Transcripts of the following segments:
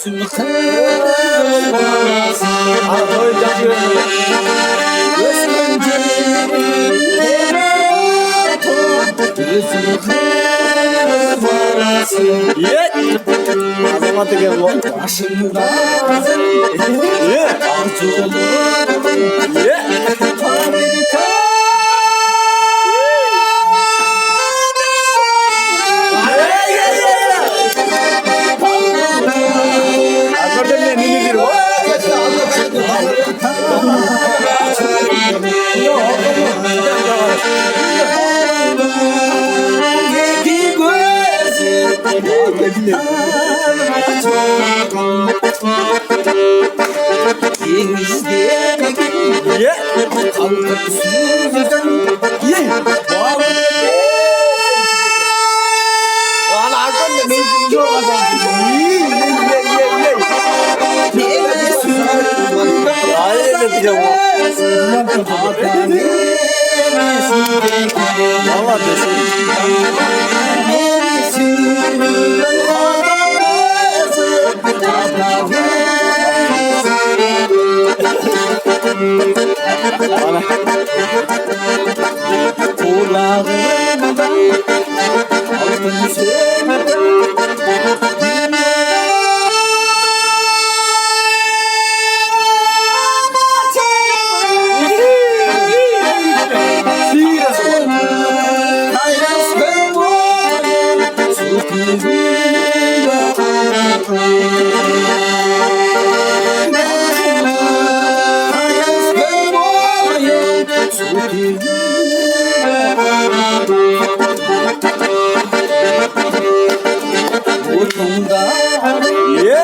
gözüm kırmızı. Gözüm gözüm kırmızı. Azamata gel lan. Başımda Ye. arzulurum. Ye. Amerika. Azamata ne nedir o? Ye. Ye. Ana arkanda ne işiniz yok adam? Ye. Hayır edeceğim o. Valla desin. Ana. Ye.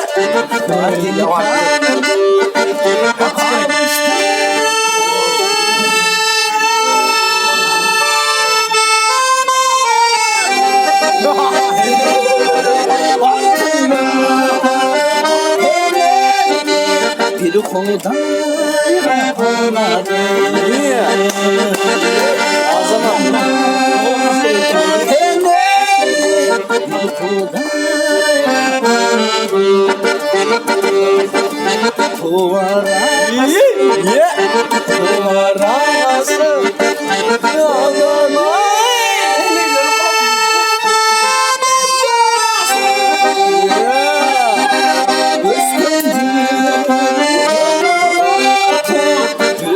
Bir konuda yapamadım. Ye. Azamata. Bir konuda Tuvara Ye. Ye. tuvarası yanıma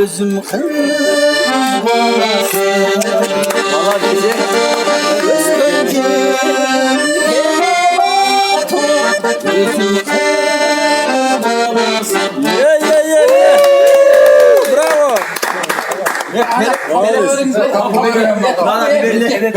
gözüm kırmızı. Valla bize. Ye. Bravo. Hele öğrenci.